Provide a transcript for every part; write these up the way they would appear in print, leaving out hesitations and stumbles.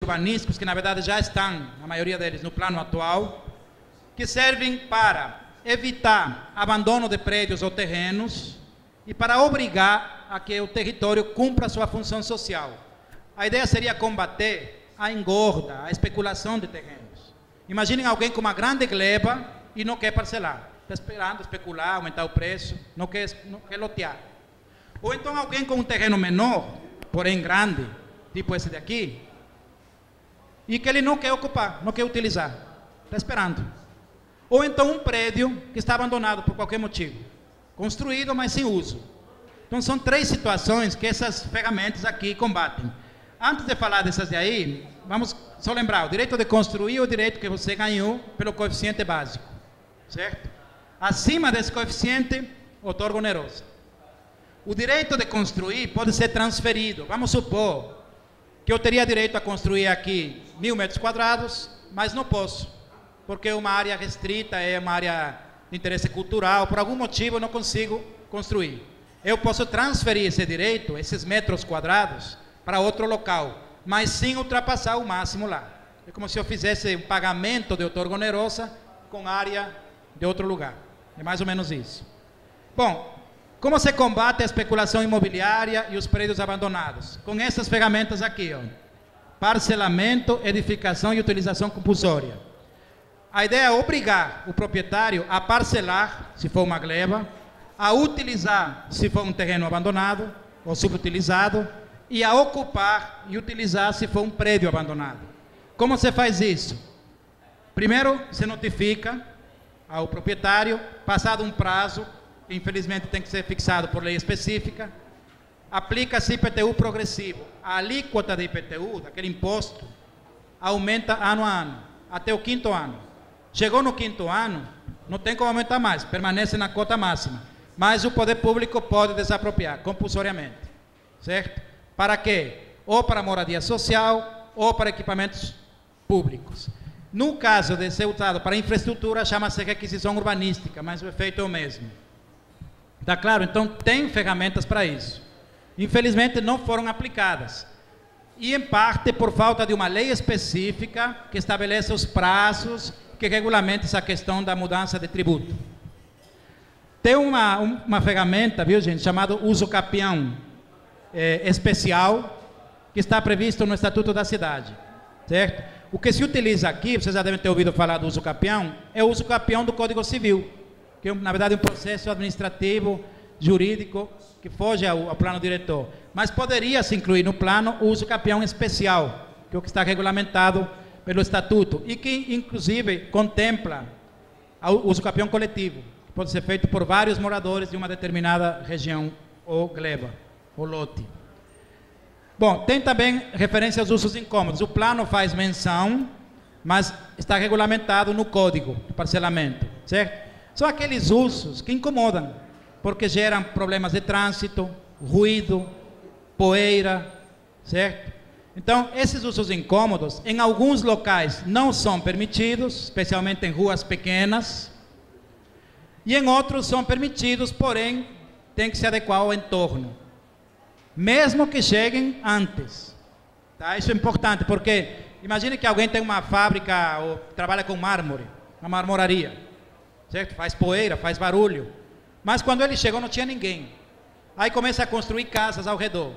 urbanísticos, que na verdade já estão, a maioria deles, no plano atual, que servem para evitar abandono de prédios ou terrenos e para obrigar a que o território cumpra sua função social. A ideia seria combater a engorda, a especulação de terrenos. Imaginem alguém com uma grande gleba e não quer parcelar. Está esperando especular, aumentar o preço, não quer lotear. Ou então alguém com um terreno menor, porém grande, tipo esse daqui, e que ele não quer ocupar, não quer utilizar. Está esperando. Ou então um prédio que está abandonado por qualquer motivo. Construído, mas sem uso. Então são três situações que essas ferramentas aqui combatem. Antes de falar dessas de aí, vamos só lembrar, o direito de construir é o direito que você ganhou pelo coeficiente básico, certo? Acima desse coeficiente, outorga onerosa. O direito de construir pode ser transferido. Vamos supor que eu teria direito a construir aqui 1000 metros quadrados, mas não posso, porque é uma área restrita, é uma área de interesse cultural, por algum motivo eu não consigo construir. Eu posso transferir esse direito, esses metros quadrados, para outro local, mas sem ultrapassar o máximo lá. É como se eu fizesse um pagamento de outorga onerosa com área de outro lugar. É mais ou menos isso. Bom, como se combate a especulação imobiliária e os prédios abandonados? Com essas ferramentas aqui, ó. Parcelamento, edificação e utilização compulsória. A ideia é obrigar o proprietário a parcelar, se for uma gleba, a utilizar, se for um terreno abandonado ou subutilizado, e a ocupar e utilizar, se for um prédio abandonado. Como você faz isso? Primeiro, você notifica ao proprietário, passado um prazo, que infelizmente tem que ser fixado por lei específica, aplica-se IPTU progressivo. A alíquota de IPTU, daquele imposto, aumenta ano a ano, até o 5º ano. Chegou no 5º ano, não tem como aumentar mais, permanece na cota máxima. Mas o poder público pode desapropriar, compulsoriamente. Certo? Para quê? Ou para moradia social, ou para equipamentos públicos. No caso de ser usado para infraestrutura, chama-se requisição urbanística, mas o efeito é o mesmo. Está claro? Então, tem ferramentas para isso. Infelizmente, não foram aplicadas. E, em parte, por falta de uma lei específica que estabeleça os prazos que regulamenta essa questão da mudança de tributo. Tem uma ferramenta, viu, gente, chamada uso capião especial, que está previsto no Estatuto da Cidade. Certo? O que se utiliza aqui, vocês já devem ter ouvido falar do uso capião, é o uso capião do Código Civil, que é, na verdade, um processo administrativo, jurídico, que foge ao plano diretor. Mas poderia se incluir no plano o uso capião especial, que é o que está regulamentado pelo Estatuto, e que, inclusive, contempla o uso capião coletivo, que pode ser feito por vários moradores de uma determinada região ou gleba, ou lote. Bom, tem também referência aos usos incômodos. O plano faz menção, mas está regulamentado no código de parcelamento, certo? São aqueles usos que incomodam, porque geram problemas de trânsito, ruído, poeira, certo? Então, esses usos incômodos, em alguns locais, não são permitidos, especialmente em ruas pequenas, e em outros são permitidos, porém, tem que se adequar ao entorno. Mesmo que cheguem antes. Tá? Isso é importante, porque imagine que alguém tem uma fábrica ou trabalha com mármore, uma marmoraria, certo? Faz poeira, faz barulho. Mas quando ele chegou não tinha ninguém. Aí começa a construir casas ao redor.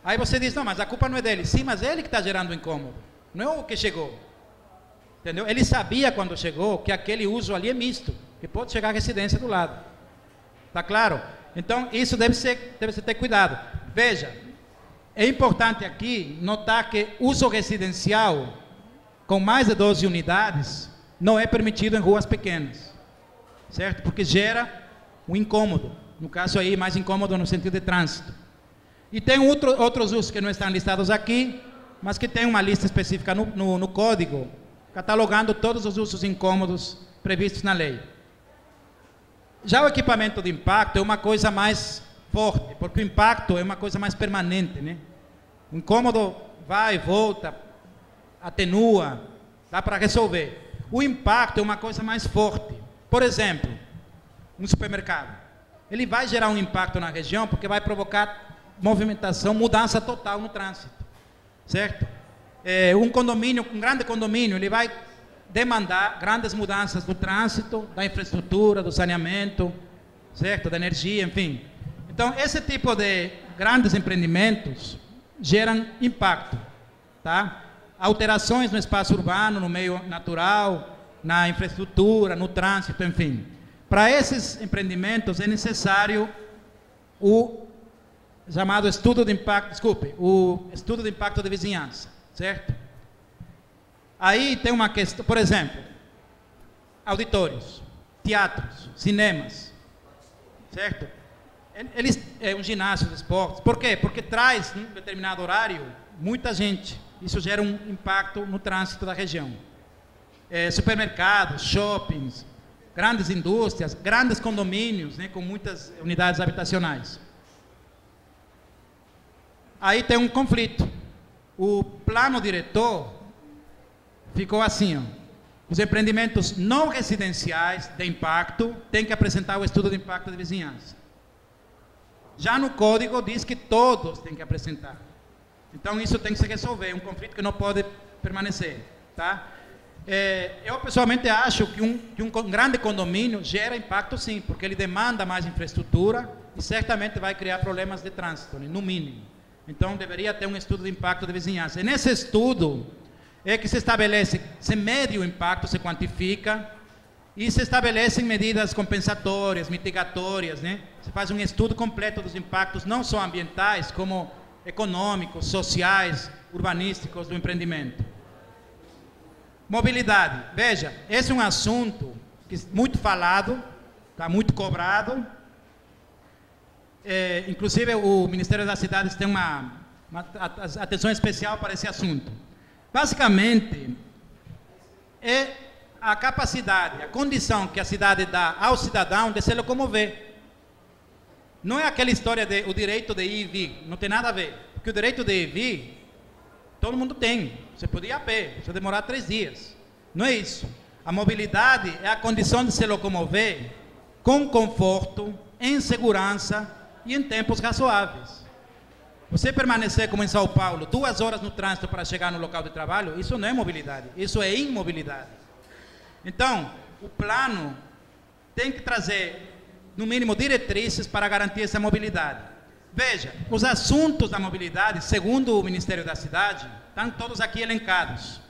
Aí você diz, não, mas a culpa não é dele. Sim, mas é ele que está gerando o incômodo, não é o que chegou. Entendeu? Ele sabia quando chegou que aquele uso ali é misto, que pode chegar à residência do lado. Está claro? Então, isso deve ser ter cuidado. Veja, é importante aqui notar que uso residencial com mais de 12 unidades não é permitido em ruas pequenas, certo? Porque gera um incômodo, no caso aí, mais incômodo no sentido de trânsito. E tem outros usos que não estão listados aqui, mas que tem uma lista específica no código, catalogando todos os usos incômodos previstos na lei. Já o equipamento de impacto é uma coisa mais forte, porque o impacto é uma coisa mais permanente, né? O incômodo vai e volta, atenua, dá para resolver. O impacto é uma coisa mais forte. Por exemplo, um supermercado. Ele vai gerar um impacto na região porque vai provocar movimentação, mudança total no trânsito, certo? um condomínio, um grande condomínio, ele vai demandar grandes mudanças do trânsito, da infraestrutura, do saneamento, certo? Da energia, enfim. Então, esse tipo de grandes empreendimentos geram impacto, tá? Alterações no espaço urbano, no meio natural, na infraestrutura, no trânsito, enfim. Para esses empreendimentos é necessário o chamado estudo de impacto, o estudo de impacto de vizinhança, certo? Aí tem uma questão, por exemplo, auditórios, teatros, cinemas, certo? Eles, é um ginásio de esportes. Por quê? Porque traz, em um determinado horário, muita gente. Isso gera um impacto no trânsito da região. Supermercados, shoppings, grandes indústrias, grandes condomínios, né, com muitas unidades habitacionais. Aí tem um conflito. O plano diretor ficou assim, ó. Os empreendimentos não residenciais de impacto têm que apresentar o estudo de impacto de vizinhança. Já no código diz que todos têm que apresentar. Então isso tem que se resolver, é um conflito que não pode permanecer, tá? Eu pessoalmente acho que um grande condomínio gera impacto sim, porque ele demanda mais infraestrutura e certamente vai criar problemas de trânsito, né, no mínimo. Então deveria ter um estudo de impacto de vizinhança. E nesse estudo é que se estabelece, se mede o impacto, se quantifica e se estabelecem medidas compensatórias, mitigatórias, né? Se faz um estudo completo dos impactos, não só ambientais, como econômicos, sociais, urbanísticos do empreendimento. Mobilidade. Veja, esse é um assunto que muito falado, está muito cobrado. Inclusive o Ministério das Cidades tem uma atenção especial para esse assunto. Basicamente, é a capacidade, a condição que a cidade dá ao cidadão de se locomover. Não é aquela história de o direito de ir e vir, não tem nada a ver. Porque o direito de ir e vir, todo mundo tem. Você pode ir a pé, você demorar 3 dias. Não é isso. A mobilidade é a condição de se locomover com conforto, em segurança e em tempos razoáveis. Você permanecer, como em São Paulo, 2 horas no trânsito para chegar no local de trabalho, isso não é mobilidade, isso é imobilidade. Então, o plano tem que trazer, no mínimo, diretrizes para garantir essa mobilidade. Veja, os assuntos da mobilidade, segundo o Ministério da Cidade, estão todos aqui elencados.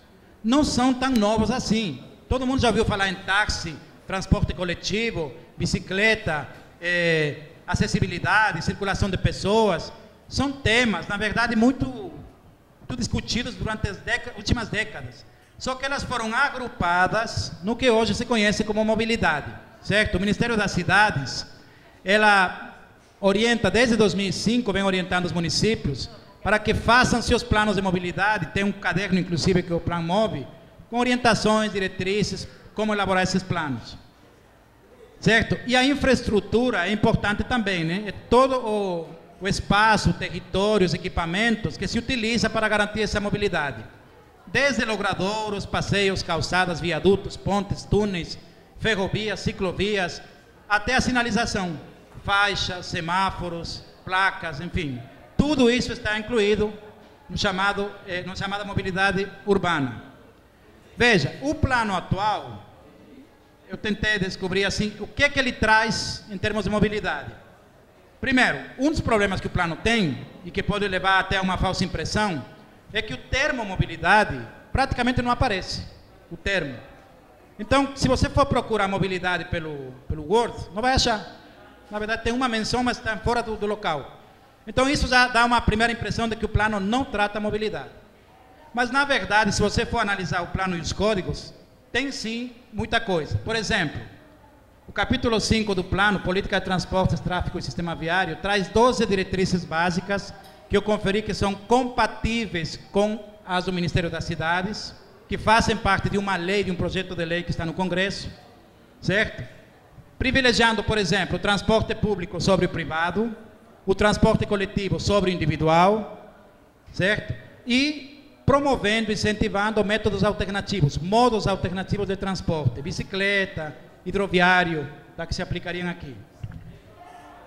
Não são tão novos assim. Todo mundo já ouviu falar em táxi, transporte coletivo, bicicleta, acessibilidade, circulação de pessoas. São temas, na verdade, muito discutidos durante as últimas décadas. Só que elas foram agrupadas no que hoje se conhece como mobilidade, certo? O Ministério das Cidades, ela orienta, desde 2005, vem orientando os municípios para que façam seus planos de mobilidade. Tem um caderno, inclusive, que é o Plan Mob, com orientações, diretrizes, como elaborar esses planos, certo? E a infraestrutura é importante também, né? É todo o espaço, o território, os equipamentos que se utiliza para garantir essa mobilidade. Desde logradouros, passeios, calçadas, viadutos, pontes, túneis, ferrovias, ciclovias, até a sinalização, faixas, semáforos, placas, enfim. Tudo isso está incluído no chamada mobilidade urbana. Veja, o plano atual, eu tentei descobrir assim, o que é que ele traz em termos de mobilidade. Primeiro, um dos problemas que o plano tem, e que pode levar até a uma falsa impressão, é que o termo mobilidade praticamente não aparece, o termo. Então, se você for procurar mobilidade pelo Word, não vai achar. Na verdade, tem uma menção, mas está fora do local. Então, isso já dá uma primeira impressão de que o plano não trata a mobilidade. Mas, na verdade, se você for analisar o plano e os códigos, tem sim muita coisa. Por exemplo, o capítulo 5 do plano, Política de Transportes, Tráfego e Sistema Viário, traz 12 diretrizes básicas que eu conferi que são compatíveis com as do Ministério das Cidades, que fazem parte de uma lei, de um projeto de lei que está no Congresso, certo? Privilegiando, por exemplo, o transporte público sobre o privado, o transporte coletivo sobre o individual, certo? E promovendo, incentivando métodos alternativos, modos alternativos de transporte, bicicleta, hidroviário, tá, que se aplicariam aqui.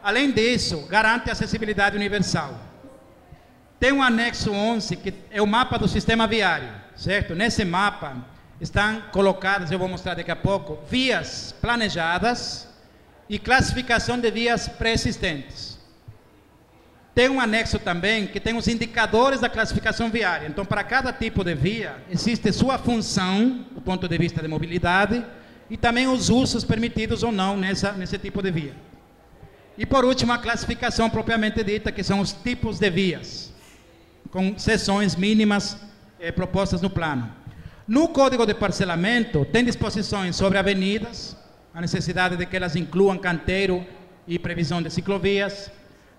Além disso, garante acessibilidade universal. Tem um anexo 11, que é o mapa do sistema viário, certo? Nesse mapa estão colocadas, eu vou mostrar daqui a pouco, vias planejadas e classificação de vias pré-existentes. Tem um anexo também que tem os indicadores da classificação viária. Então, para cada tipo de via, existe sua função, do ponto de vista de mobilidade, e também os usos permitidos ou não nesse tipo de via. E, por último, a classificação propriamente dita, que são os tipos de vias, com seções mínimas propostas no plano. No Código de Parcelamento, tem disposições sobre avenidas, a necessidade de que elas incluam canteiro e previsão de ciclovias,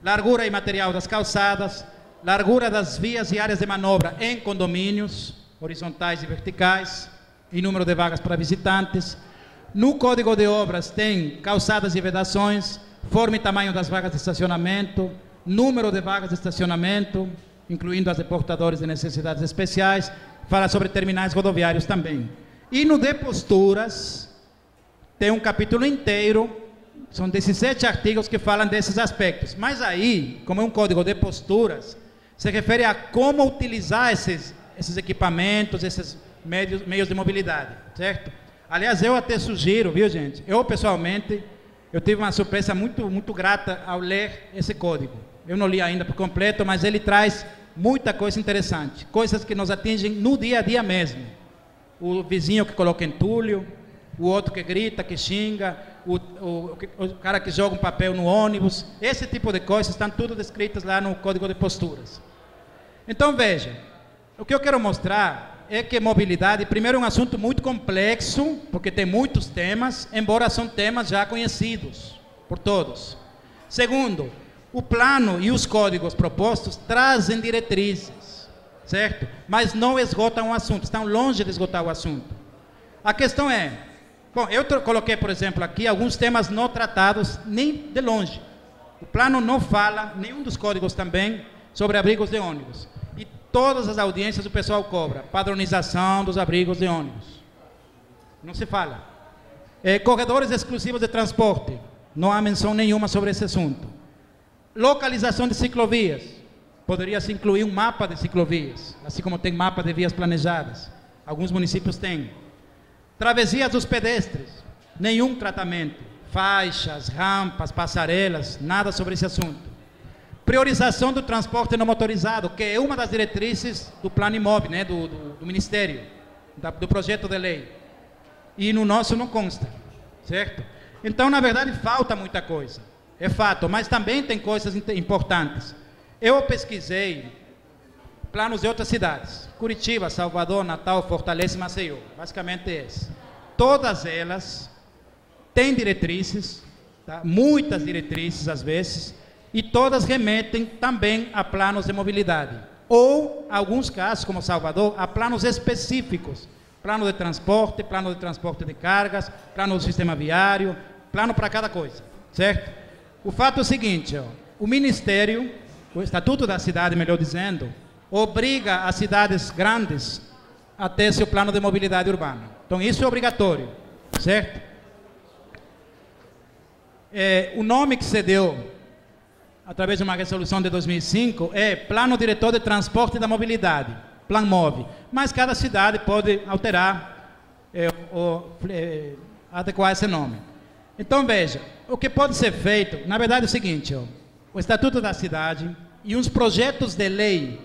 largura e material das calçadas, largura das vias e áreas de manobra em condomínios, horizontais e verticais, e número de vagas para visitantes. No Código de Obras tem calçadas e vedações, forma e tamanho das vagas de estacionamento, número de vagas de estacionamento, incluindo as de portadores de necessidades especiais, fala sobre terminais rodoviários também. E no de posturas, tem um capítulo inteiro, são 17 artigos que falam desses aspectos. Mas aí, como é um código de posturas, se refere a como utilizar esses equipamentos, esses meios de mobilidade, certo? Aliás, eu até sugiro, viu, gente? Eu, pessoalmente, eu tive uma surpresa muito grata ao ler esse código. Eu não li ainda por completo, mas ele traz muita coisa interessante, coisas que nos atingem no dia a dia mesmo. O vizinho que coloca entulho, o outro que grita, que xinga, o cara que joga um papel no ônibus, esse tipo de coisas estão tudo descritas lá no Código de Posturas. Então, veja, o que eu quero mostrar é que mobilidade, primeiro, é um assunto muito complexo, porque tem muitos temas, embora são temas já conhecidos por todos. Segundo, o plano e os códigos propostos trazem diretrizes, certo? Mas não esgotam o assunto, estão longe de esgotar o assunto. A questão é, bom, eu coloquei, por exemplo, aqui alguns temas não tratados nem de longe. O plano não fala, nenhum dos códigos também, sobre abrigos de ônibus. E todas as audiências o pessoal cobra, padronização dos abrigos de ônibus. Não se fala. Corredores exclusivos de transporte, não há menção nenhuma sobre esse assunto. Localização de ciclovias, poderia-se incluir um mapa de ciclovias, assim como tem mapa de vias planejadas, alguns municípios têm. Travessias dos pedestres, nenhum tratamento, faixas, rampas, passarelas, nada sobre esse assunto. Priorização do transporte não motorizado, que é uma das diretrizes do plano imóvel, né, do Ministério, do projeto de lei, e no nosso não consta, certo? Então, na verdade, falta muita coisa. É fato, mas também tem coisas importantes. Eu pesquisei planos de outras cidades. Curitiba, Salvador, Natal, Fortaleza e Maceió. Basicamente esse. Todas elas têm diretrizes, tá? Muitas diretrizes às vezes, e todas remetem também a planos de mobilidade. Ou, em alguns casos, como Salvador, a planos específicos. Plano de transporte de cargas, plano do sistema viário, plano para cada coisa, certo? O fato é o seguinte, ó, o Ministério, o Estatuto da Cidade, melhor dizendo, obriga as cidades grandes a ter seu plano de mobilidade urbana. Então, isso é obrigatório, certo? O nome que se deu, através de uma resolução de 2005, é Plano Diretor de Transporte e da Mobilidade, PlanMob. Mas cada cidade pode alterar adequar esse nome. Então, veja, o que pode ser feito, na verdade é o seguinte, ó, o Estatuto da Cidade e uns projetos de lei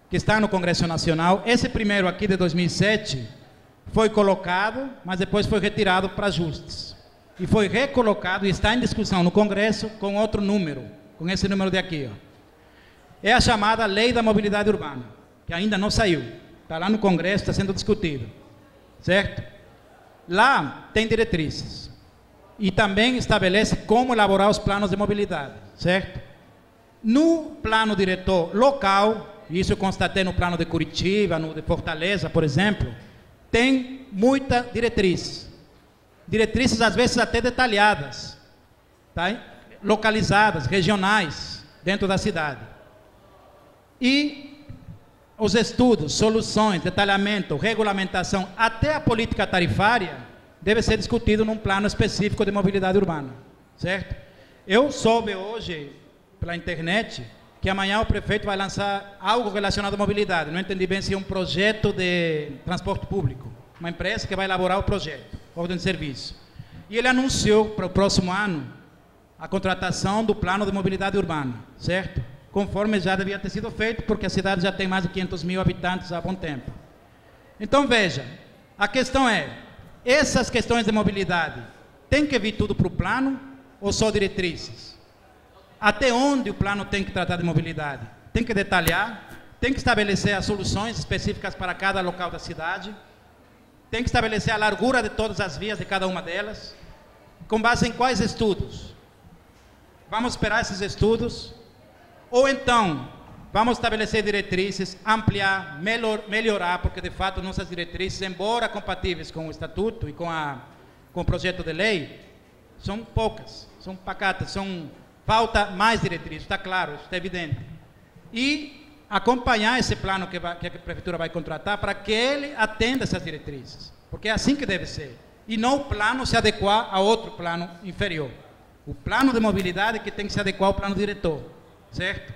que estão no Congresso Nacional, esse primeiro aqui de 2007, foi colocado, mas depois foi retirado para ajustes. E foi recolocado e está em discussão no Congresso com outro número, com esse número de aqui, ó. É a chamada Lei da Mobilidade Urbana, que ainda não saiu, está lá no Congresso, está sendo discutido, certo? Lá tem diretrizes. E também estabelece como elaborar os planos de mobilidade, certo? No plano diretor local, isso eu constatei no plano de Curitiba, no de Fortaleza, por exemplo, tem muita diretriz. Diretrizes, às vezes, até detalhadas, tá? Localizadas, regionais, dentro da cidade. E os estudos, soluções, detalhamento, regulamentação, até a política tarifária, deve ser discutido num plano específico de mobilidade urbana, certo? Eu soube hoje, pela internet, que que amanhã o prefeito vai lançar algo relacionado à mobilidade. Não entendi bem se é um projeto de transporte público. Uma empresa que vai elaborar o projeto, ordem de serviço. E ele anunciou para o próximo ano a contratação do plano de mobilidade urbana, certo? Conforme já devia ter sido feito, porque a cidade já tem mais de 500 mil habitantes há bom tempo. Então, veja, a questão é, essas questões de mobilidade, tem que vir tudo para o plano ou só diretrizes? Até onde o plano tem que tratar de mobilidade? Tem que detalhar, tem que estabelecer as soluções específicas para cada local da cidade, tem que estabelecer a largura de todas as vias de cada uma delas, com base em quais estudos? Vamos esperar esses estudos? Ou então, vamos estabelecer diretrizes, ampliar, melhorar, porque de fato nossas diretrizes, embora compatíveis com o Estatuto e com o projeto de lei, são poucas, são pacatas, falta mais diretrizes, está claro, isso está evidente. E acompanhar esse plano que a Prefeitura vai contratar para que ele atenda essas diretrizes, porque é assim que deve ser. E não o plano se adequar a outro plano inferior. O plano de mobilidade que tem que se adequar ao plano diretor, certo?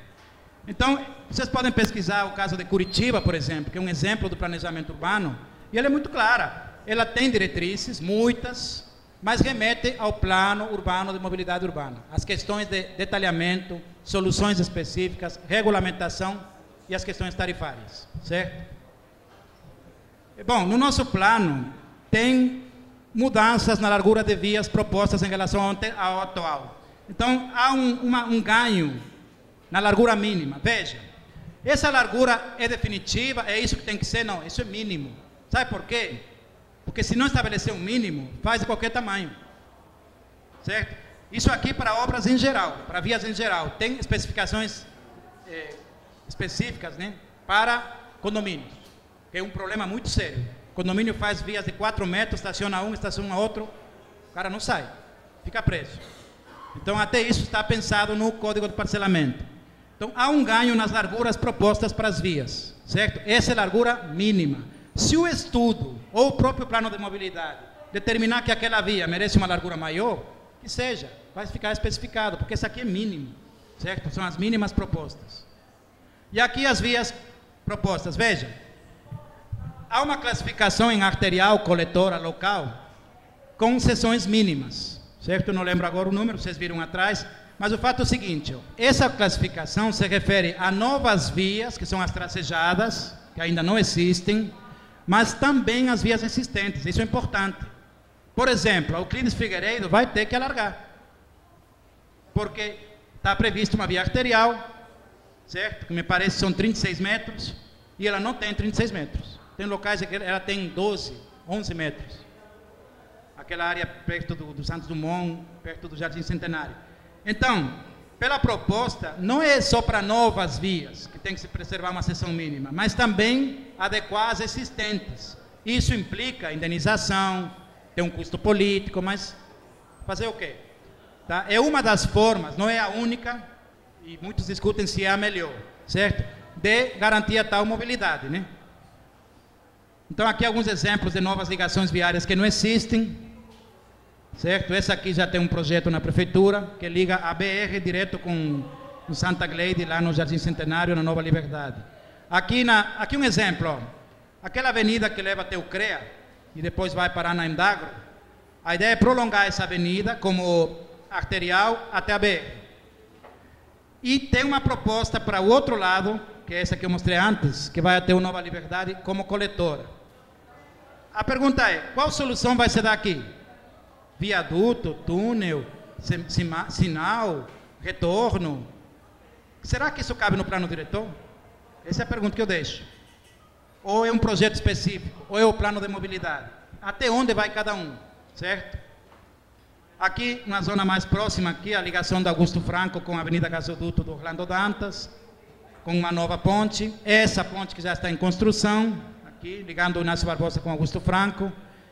Então, vocês podem pesquisar o caso de Curitiba, por exemplo, que é um exemplo do planejamento urbano, e ela é muito clara. Ela tem diretrizes, muitas, mas remete ao plano urbano de mobilidade urbana. As questões de detalhamento, soluções específicas, regulamentação e as questões tarifárias, certo? Bom, no nosso plano tem mudanças na largura de vias propostas em relação ao atual. Então, há um ganho na largura mínima. Veja, essa largura é definitiva, é isso que tem que ser? Não, isso é mínimo. Sabe por quê? Porque se não estabelecer um mínimo, faz de qualquer tamanho, certo? Isso aqui para obras em geral, para vias em geral, tem especificações específicas, né, para condomínios, que é um problema muito sério. O condomínio faz vias de 4 metros, estaciona um, estaciona outro, o cara não sai, fica preso. Então até isso está pensado no Código de Parcelamento. Então há um ganho nas larguras propostas para as vias, certo? Essa é a largura mínima. Se o estudo ou o próprio plano de mobilidade determinar que aquela via merece uma largura maior, que seja, vai ficar especificado, porque isso aqui é mínimo, certo? São as mínimas propostas. E aqui as vias propostas, veja, há uma classificação em arterial, coletora, local, com seções mínimas, certo? Eu não lembro agora o número, vocês viram atrás, mas o fato é o seguinte, ó, essa classificação se refere a novas vias, que são as tracejadas, que ainda não existem, mas também as vias existentes, isso é importante. Por exemplo, a Euclides Figueiredo vai ter que alargar, porque está prevista uma via arterial, certo? Que me parece são 36 metros, e ela não tem 36 metros. Tem locais que ela tem 12, 11 metros. Aquela área perto do Santos Dumont, perto do Jardim Centenário. Então, pela proposta, não é só para novas vias, que tem que se preservar uma seção mínima, mas também adequar as existentes. Isso implica indenização, tem um custo político, mas fazer o quê? Tá? É uma das formas, não é a única, e muitos discutem se é a melhor, certo? De garantir a tal mobilidade, né? Então, aqui alguns exemplos de novas ligações viárias que não existem, certo? Essa aqui já tem um projeto na prefeitura, que liga a BR direto com o Santa Gleide, lá no Jardim Centenário, na Nova Liberdade. Aqui um exemplo, ó. Aquela avenida que leva até o CREA, e depois vai parar na Endagro, a ideia é prolongar essa avenida como arterial até a BR. E tem uma proposta para o outro lado, que é essa que eu mostrei antes, que vai até o Nova Liberdade como coletora. A pergunta é, qual solução vai ser daqui? Viaduto, túnel, sinal, retorno? Será que isso cabe no plano diretor? Essa é a pergunta que eu deixo. Ou é um projeto específico, ou é o plano de mobilidade? Até onde vai cada um, certo? Aqui, na zona mais próxima, aqui, a ligação da Augusto Franco com a Avenida Gasoduto do Orlando Dantas, com uma nova ponte. Essa ponte que já está em construção, aqui, ligando o Inácio Barbosa com Augusto Franco.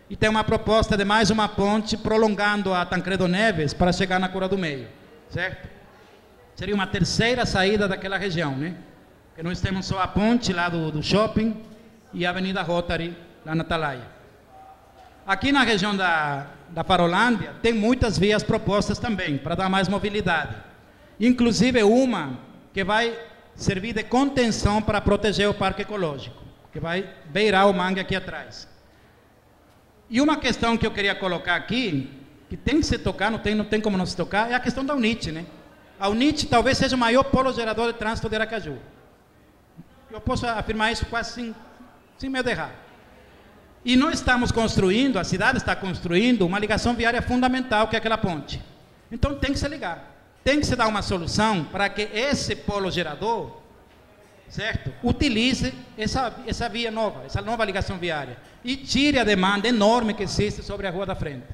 E tem uma proposta de mais uma ponte, prolongando a Tancredo Neves para chegar na Cura do Meio, certo? Seria uma terceira saída daquela região, né? Porque nós temos só a ponte lá do shopping e a Avenida Rotary, lá na Atalaia. Aqui na região da Farolândia, tem muitas vias propostas também, para dar mais mobilidade. Inclusive uma que vai servir de contenção para proteger o parque ecológico, que vai beirar o mangue aqui atrás. E uma questão que eu queria colocar aqui, que tem que se tocar, não tem como não se tocar, é a questão da UNIT, né? A UNIT talvez seja o maior polo gerador de trânsito de Aracaju. Eu posso afirmar isso quase sem medo de errar. E nós estamos construindo, a cidade está construindo uma ligação viária fundamental, que é aquela ponte. Então tem que se ligar. Tem que se dar uma solução para que esse polo gerador, certo, utilize essa via nova, essa nova ligação viária, e tire a demanda enorme que existe sobre a rua da frente.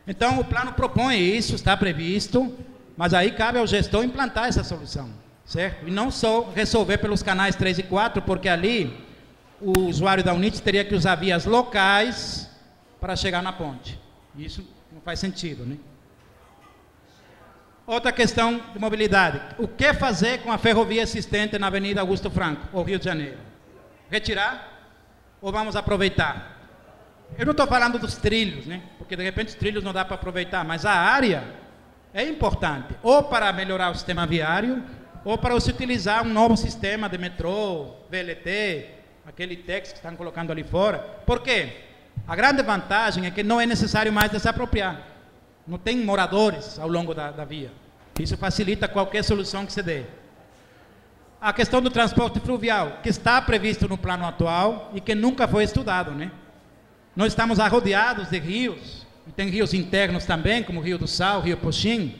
Então o plano propõe isso, está previsto, mas aí cabe ao gestor implantar essa solução, certo? E não só resolver pelos canais 3 e 4, porque ali o usuário da UNIT teria que usar vias locais para chegar na ponte. Isso não faz sentido, né? Outra questão de mobilidade. O que fazer com a ferrovia existente na Avenida Augusto Franco, ou Rio de Janeiro? Retirar ou vamos aproveitar? Eu não estou falando dos trilhos, né? Porque de repente os trilhos não dá para aproveitar, mas a área é importante, ou para melhorar o sistema viário, ou para se utilizar um novo sistema de metrô, VLT, aquele texto que estão colocando ali fora. Por quê? A grande vantagem é que não é necessário mais desapropriar. Não tem moradores ao longo da via. Isso facilita qualquer solução que se dê. A questão do transporte fluvial, que está previsto no plano atual e que nunca foi estudado, né? Nós estamos arrodeados de rios, e tem rios internos também, como o Rio do Sal, o Rio Poxim,